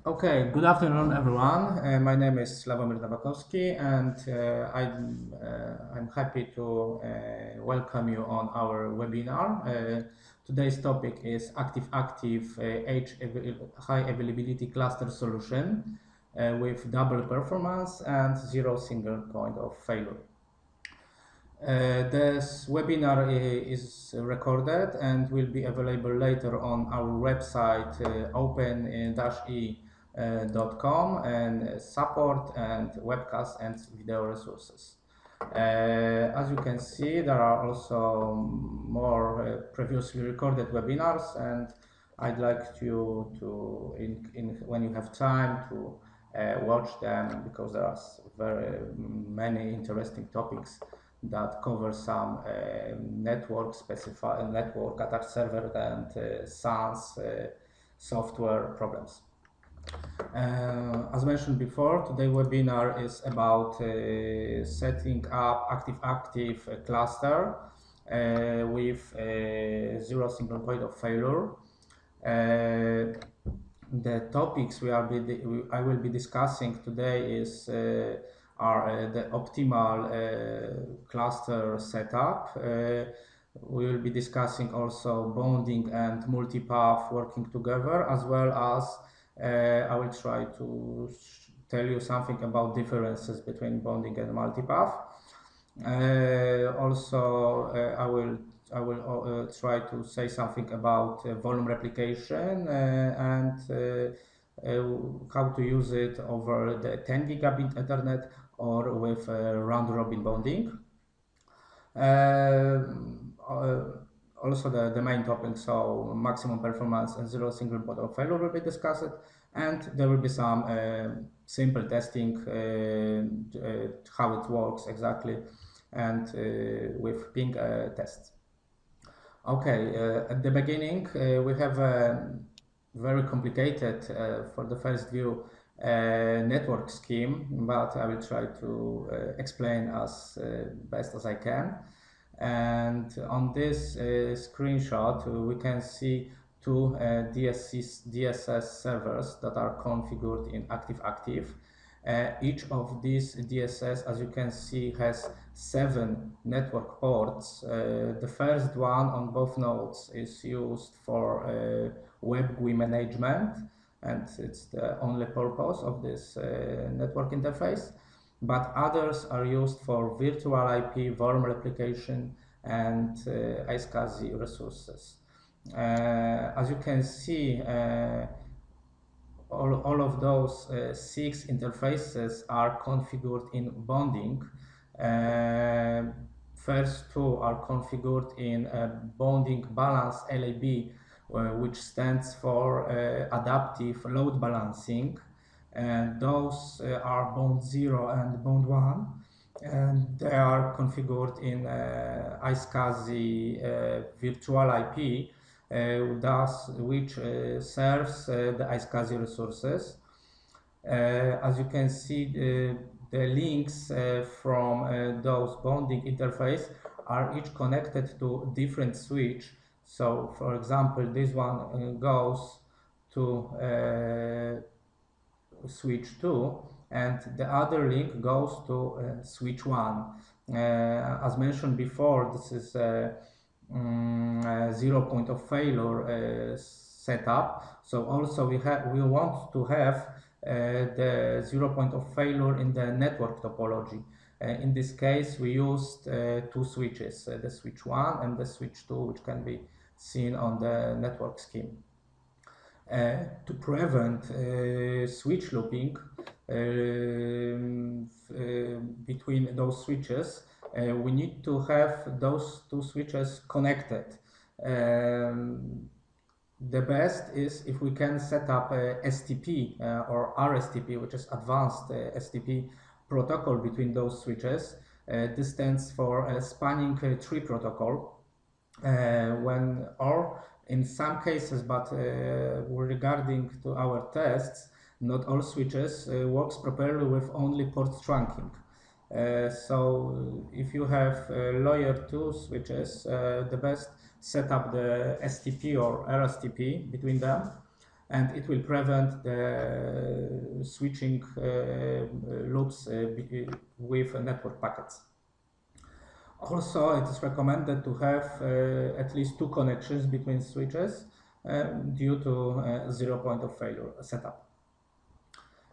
Okay, good afternoon, everyone. My name is Sławomir Nowakowski, and I'm happy to welcome you on our webinar. Today's topic is Active-Active High Availability Cluster Solution with double performance and zero single point of failure. This webinar is recorded and will be available later on our website open-e.com and support and webcast and video resources. As you can see, there are also more previously recorded webinars, and I'd like you to, when you have time, to watch them, because there are very many interesting topics that cover some network attack server and SANS software problems. As mentioned before, today's webinar is about setting up Active-Active cluster with zero single point of failure. The topics I will be discussing today are the optimal cluster setup. We will be discussing also bonding and multipath working together, as well as I will try to tell you something about differences between bonding and multipath. I will try to say something about volume replication and how to use it over the 10 gigabit Ethernet or with round-robin bonding. Also the main topic, so maximum performance and zero single point of failure, will be discussed, and there will be some simple testing, how it works exactly, and with ping tests. Okay, at the beginning we have a very complicated, for the first view, network scheme, but I will try to explain as best as I can. And on this screenshot, we can see two DSS servers that are configured in Active-Active. Each of these DSS, as you can see, has 7 network ports. The first one on both nodes is used for web GUI management, and it's the only purpose of this network interface. But others are used for virtual IP, volume replication, and iSCSI resources. As you can see, all of those 6 interfaces are configured in bonding. First 2 are configured in bonding balance LAB, which stands for adaptive load balancing. And those are bond 0 and bond 1, and they are configured in iSCSI virtual IP, which serves the iSCSI resources. As you can see, the links from those bonding interface are each connected to different switch. So, for example, this one goes to switch 2, and the other link goes to switch 1. As mentioned before, this is a zero point of failure setup. So also we want to have the zero point of failure in the network topology. In this case, we used 2 switches, the switch 1 and the switch 2, which can be seen on the network scheme. To prevent switch looping between those switches, we need to have those 2 switches connected. The best is if we can set up a STP or RSTP, which is advanced STP protocol between those switches. This stands for spanning tree protocol. In some cases, but regarding to our tests, not all switches works properly with only port trunking. So if you have layer 2 switches, the best set up the STP or RSTP between them. and it will prevent the switching loops with network packets. Also, it is recommended to have at least 2 connections between switches due to 0 point of failure setup.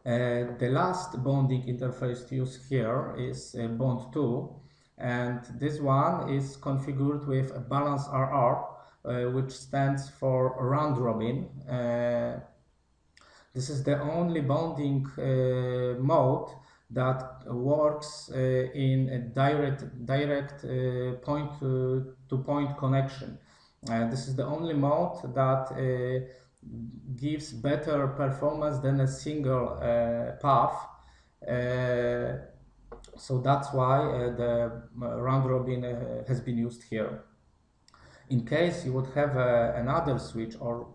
The last bonding interface to use here is bond 2, and this one is configured with a balance RR, which stands for round robin. This is the only bonding mode that works in a direct point-to-point connection. This is the only mode that gives better performance than a single path. So that's why the round robin has been used here. In case you would have another switch, or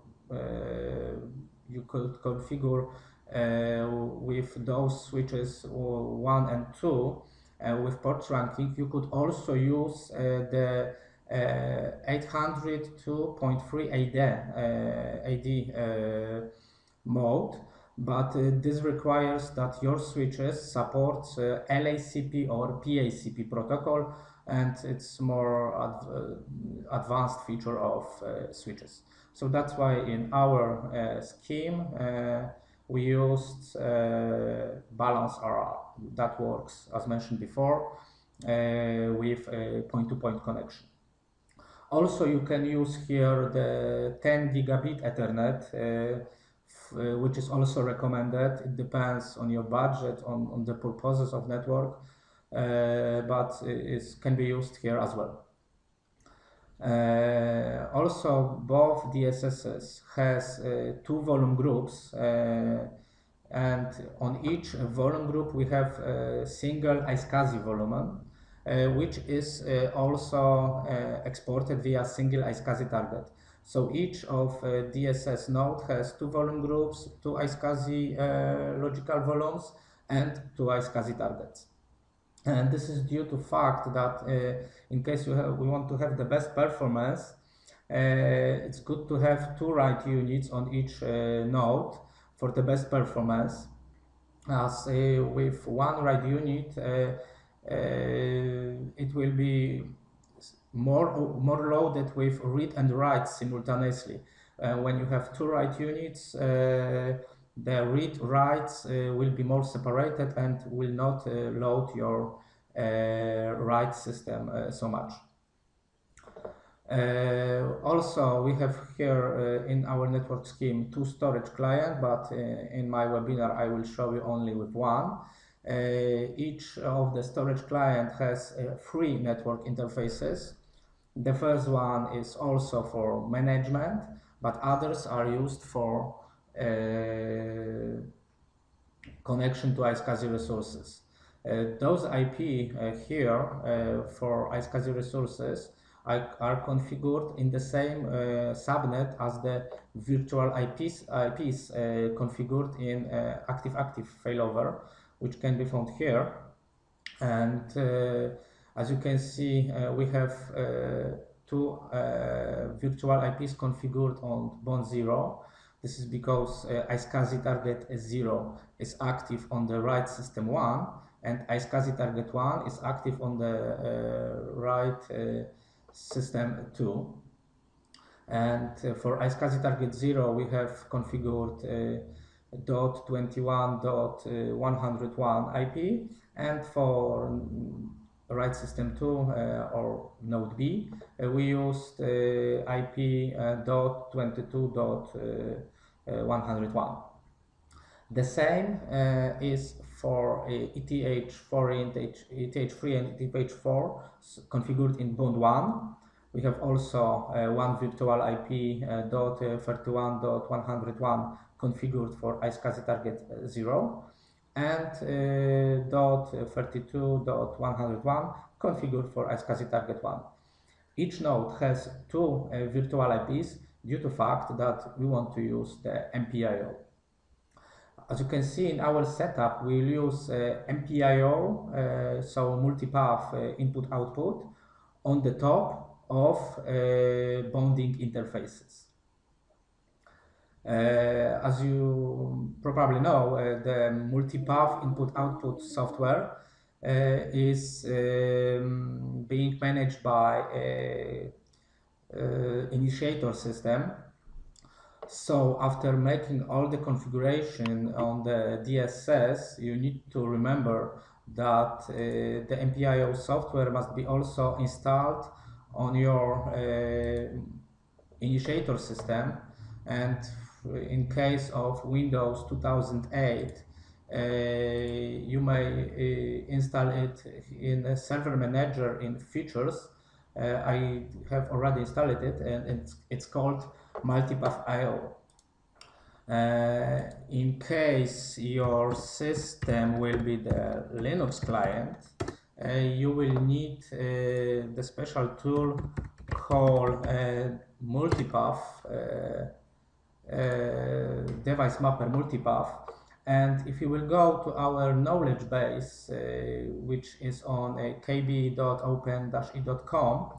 you could configure with those switches 1 and 2 with port trunking, you could also use the 802.3 AD mode, but this requires that your switches support LACP or PACP protocol, and it's more advanced feature of switches. So that's why in our scheme we used balance RR that works, as mentioned before, with a point-to-point connection. Also, you can use here the 10 gigabit Ethernet, which is also recommended. It depends on your budget, on the purposes of network, but it can be used here as well. Also, both DSSs has 2 volume groups, and on each volume group we have a single iSCSI volume, which is also exported via single iSCSI target. So each of DSS node has 2 volume groups, 2 iSCSI logical volumes, and 2 iSCSI targets. And this is due to fact that in case we want to have the best performance, it's good to have 2 write units on each node for the best performance. As with 1 write unit, it will be more loaded with read and write simultaneously. When you have 2 write units, the read-writes will be more separated and will not load your write system so much. Also, we have here in our network scheme 2 storage clients, but in my webinar I will show you only with 1. Each of the storage client has 3 network interfaces. The first one is also for management, but others are used for connection to iSCSI resources. Those IP here for iSCSI resources are configured in the same subnet as the virtual IPs configured in Active-Acitve failover, which can be found here. And as you can see, we have 2 virtual IPs configured on bond 0. This is because iSCSI target 0 is active on the write system 1, and iSCSI target 1 is active on the write system 2. And for iSCSI target 0, we have configured .21.101 IP, and for write system 2 or node B, we used IP .22.101. The same is for ETH3 and ETH4 configured in bond 1. We have also one virtual IP .31.101 configured for iSCSI target 0, and .32.101 configured for iSCSI target 1. Each node has 2 virtual IPs due to fact that we want to use the MPIO. As you can see in our setup, we'll use MPIO, so multipath input-output, on the top of bonding interfaces. As you probably know, the multipath input-output software is being managed by a initiator system. So after making all the configuration on the DSS, you need to remember that the MPIO software must be also installed on your initiator system. And in case of Windows 2008, you may install it in a server manager in features. I have already installed it, and it's called Multipath IO. In case your system will be the Linux client, you will need the special tool called Multipath, device mapper Multipath. And if you will go to our knowledge base, which is on kb.open-e.com,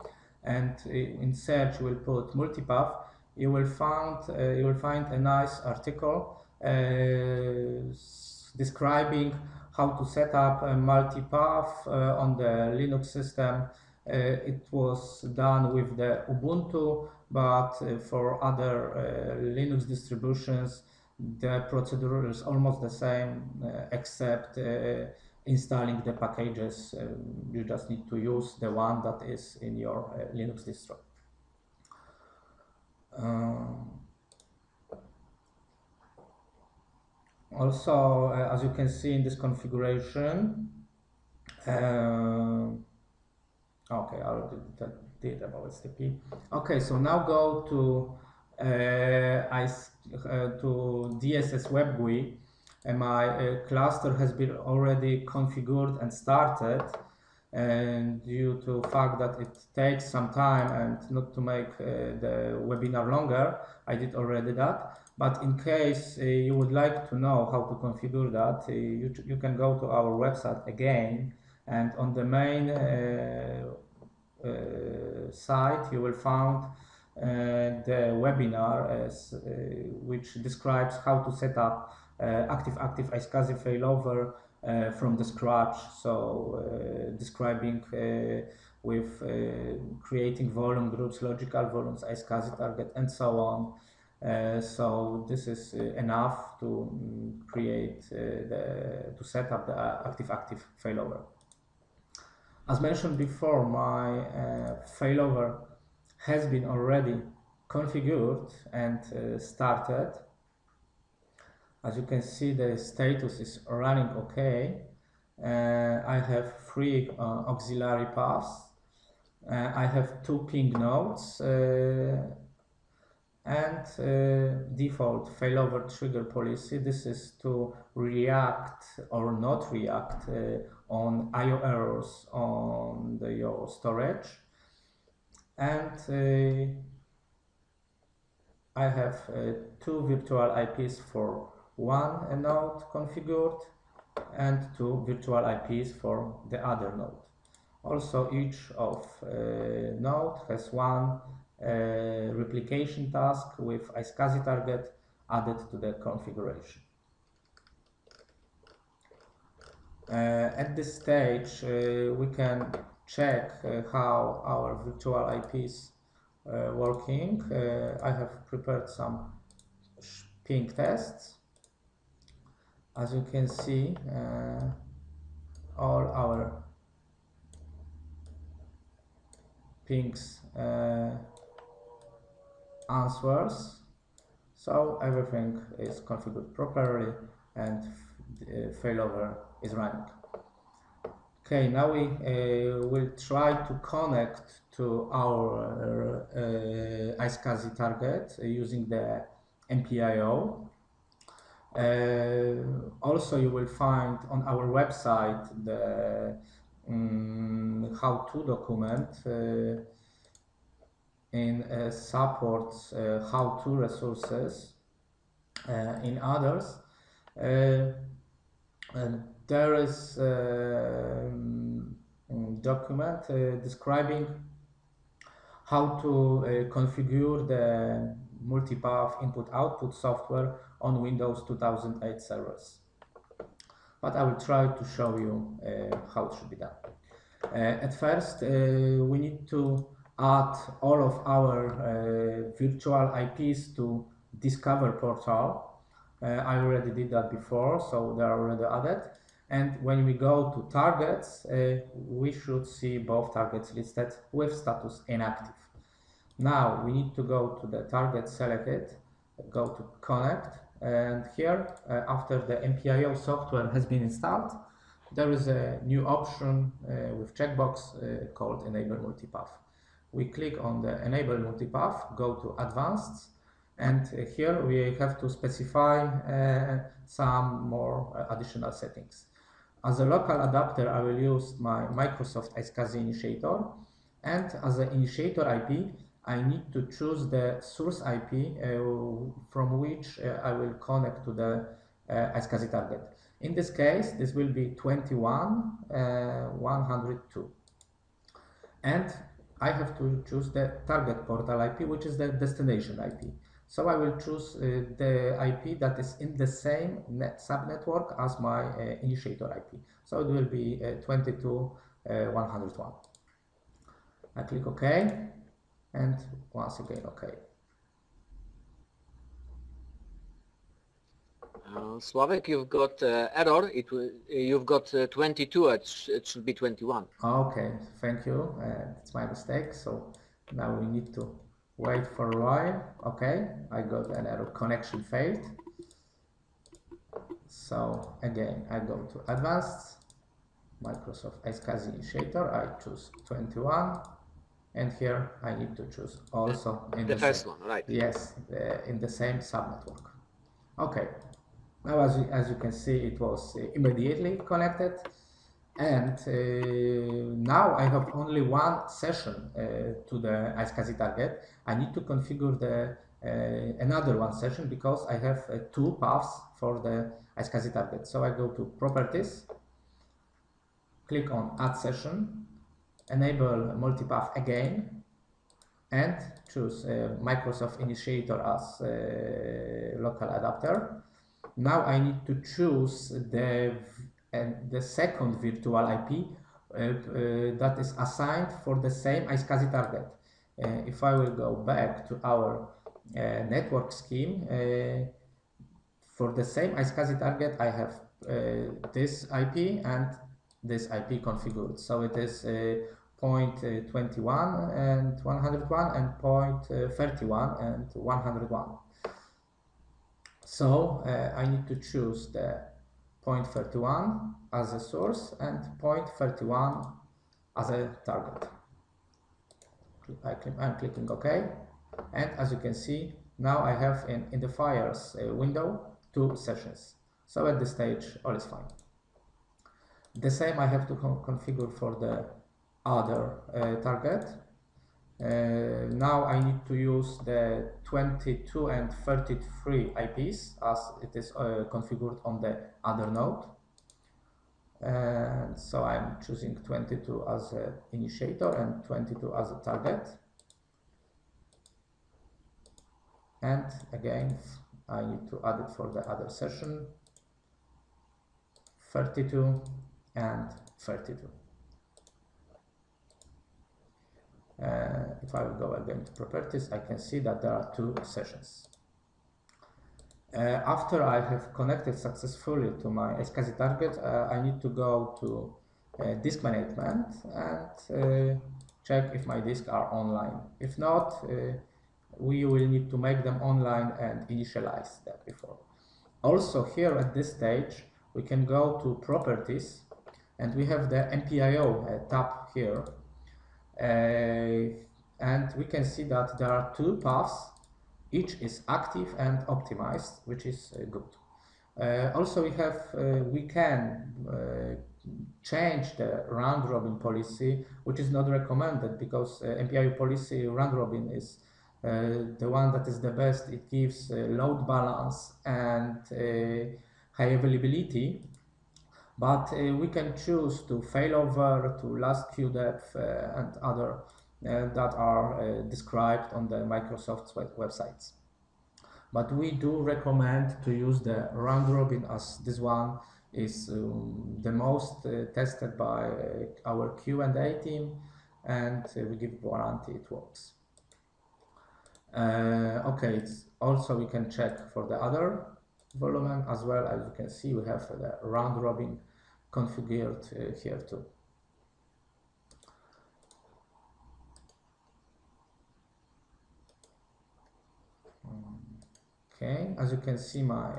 and in search you will put Multipath, you will find a nice article describing how to set up a multipath on the Linux system. It was done with the Ubuntu, but for other Linux distributions, the procedure is almost the same, except installing the packages. You just need to use the one that is in your Linux distro. Also, as you can see in this configuration, okay, I already did about HTTP. Okay, so now go to DSS Web GUI, and my cluster has been already configured and started. And due to the fact that it takes some time and not to make the webinar longer, I did already that. But in case you would like to know how to configure that, you can go to our website again, and on the main site you will find the webinar which describes how to set up Active-Acitve HA failover from the scratch. So describing with creating volume groups, logical volumes, iSCSI target, and so on. So this is enough to create to set up the Active-Acitve failover. As mentioned before, my failover has been already configured and started. As you can see, the status is running okay. I have 3 auxiliary paths. I have 2 ping nodes and default failover trigger policy. This is to react or not react on IO errors on your storage. And I have 2 virtual IPs for one node configured and 2 virtual IPs for the other node. Also, each of node has one replication task with iSCSI target added to the configuration. At this stage, we can check how our virtual IPs working. I have prepared some ping tests. As you can see, all our pings answers, so everything is configured properly and failover is running. Okay, now we will try to connect to our iSCSI target using the MPIO. Also, you will find on our website the how-to document in supports how-to resources. In others, there is a document describing how to configure the multipath input-output software on Windows 2008 servers. But I will try to show you how it should be done. At first, we need to add all of our virtual IPs to Discover portal. I already did that before, so they are already added. And when we go to targets, we should see both targets listed with status inactive. Now we need to go to the target selected, go to connect, and here, after the MPIO software has been installed, there is a new option with checkbox called Enable Multipath. We click on the Enable Multipath, go to Advanced, and here we have to specify some more additional settings. As a local adapter, I will use my Microsoft iSCSI initiator, and as an initiator IP, I need to choose the source IP from which I will connect to the iSCSI target. In this case, this will be 21.102. And I have to choose the target portal IP, which is the destination IP. So I will choose the IP that is in the same subnetwork as my initiator IP. So it will be 22.101. I click OK, and once again OK. Sławek, you've got error. You've got 22. It should be 21. Okay, thank you. It's my mistake. So now we need to wait for a while. Okay, I got an error, connection failed. So again, I go to Advanced, Microsoft iSCSI initiator. I choose 21, and here I need to choose also in the first one, right? Yes, in the same subnetwork. Okay. Now, as you can see, it was immediately connected, and now I have only one session to the iSCSI target. I need to configure the another one session because I have two paths for the iSCSI target. So I go to Properties, click on Add Session, enable Multipath again, and choose Microsoft Initiator as local adapter. Now I need to choose the second virtual IP that is assigned for the same iSCSI target. If I will go back to our network scheme, for the same iSCSI target I have this IP and this IP configured. So it is 0.21 and 101 and 0.31 and 101. So I need to choose the 0.31 as a source and 0.31 as a target. I'm clicking OK, and as you can see, now I have in the Files window two sessions. So at this stage, all is fine. The same I have to configure for the other target. Now I need to use the 22 and 33 IPs as it is configured on the other node. And so I'm choosing 22 as an initiator and 22 as a target. And again, I need to add it for the other session, 32 and 32. If I will go again to Properties, I can see that there are two sessions. After I have connected successfully to my iSCSI target, I need to go to disk management and check if my disks are online. If not, we will need to make them online and initialize that before. Also here at this stage, we can go to Properties, and we have the MPIO tab here. And we can see that there are two paths. Each is active and optimized, which is good. Also, we can change the round-robin policy, which is not recommended because MPIO policy round-robin is the one that is the best. It gives load balance and high availability. But we can choose to failover, to last queue depth, and other that are described on the Microsoft's websites. But we do recommend to use the round robin, as this one is the most tested by our Q&A team, and we give warranty it works. Okay, also we can check for the other volume as well. As you can see, we have the round robin configured here too. Okay, as you can see, my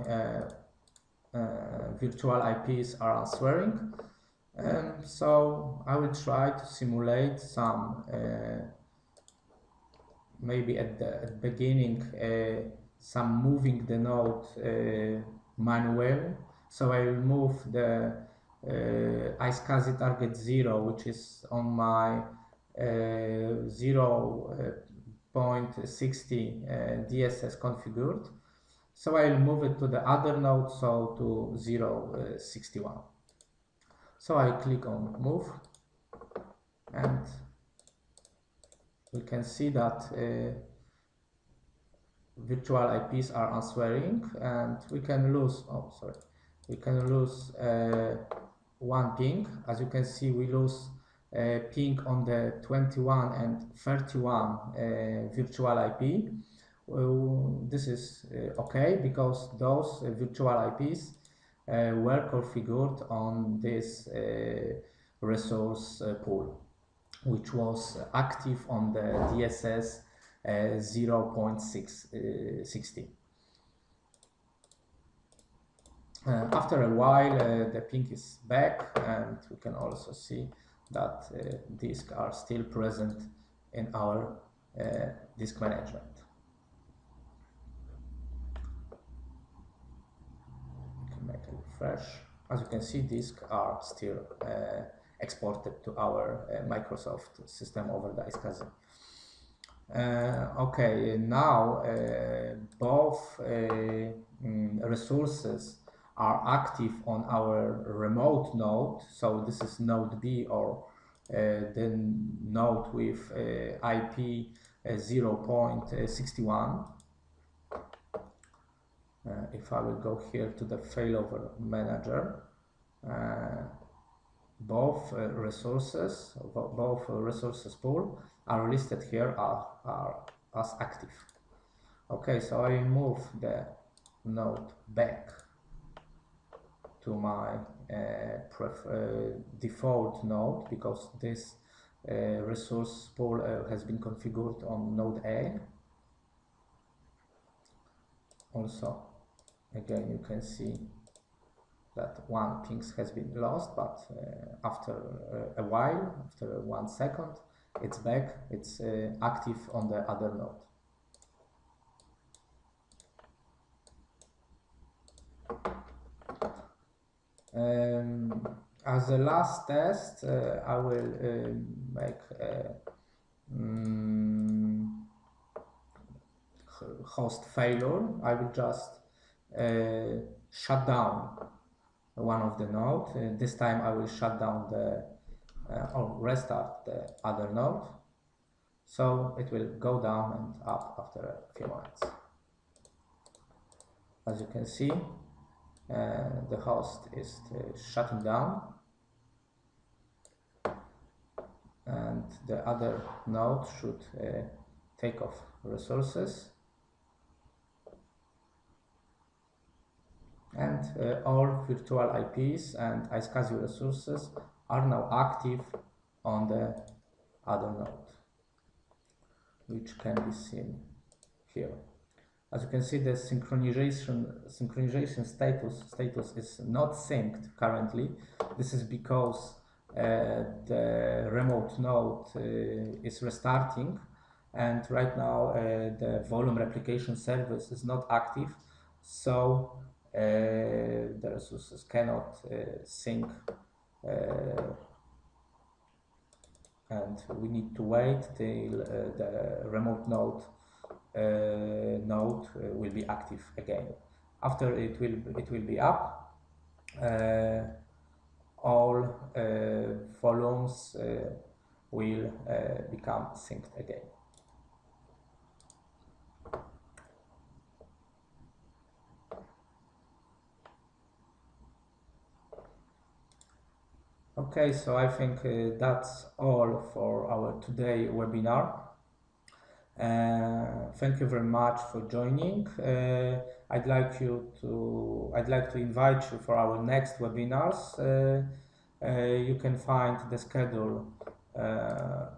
virtual IPs are answering. So I will try to simulate some, maybe at the beginning, some moving the node manually. So I will move the iSCSI target 0, which is on my 0.60 DSS configured. So I will move it to the other node, so to 0.61. So I click on move, and we can see that virtual IPs are answering, and we can lose, we can lose one ping. As you can see, we lose ping on the 21 and 31 virtual IP. This is okay, because those virtual IPs were configured on this resource pool, which was active on the DSS 0.60. After a while, the ping is back, and we can also see that disks are still present in our disk management. We can make a refresh. As you can see, disks are still exported to our Microsoft system over the iSCSI. Okay, now both resources are active on our remote node. So this is node B, or the node with IP 0.61. If I will go here to the failover manager, both resources pool are listed here as active. Okay, so I move the node back to my default node, because this resource pool has been configured on node A. Also, again, you can see that one ping has been lost, but after a while, after 1 second, it's back, it's active on the other node. As a last test, I will make a host failure. I will just shut down one of the nodes. This time I will shut down the or restart the other node, so it will go down and up after a few minutes. As you can see, the host is shutting down, and the other node should take off resources, and all virtual IPs and iSCSI resources are now active on the other node, which can be seen here. As you can see, the synchronization status is not synced currently. This is because the remote node is restarting, and right now the volume replication service is not active, so the resources cannot sync, and we need to wait till the remote node will be active again. After it will be up, all volumes will become synced again. Okay, so I think that's all for our today webinar. Thank you very much for joining. I'd like to invite you for our next webinars. You can find the schedule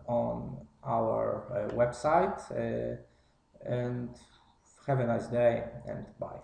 on our website, and have a nice day and bye.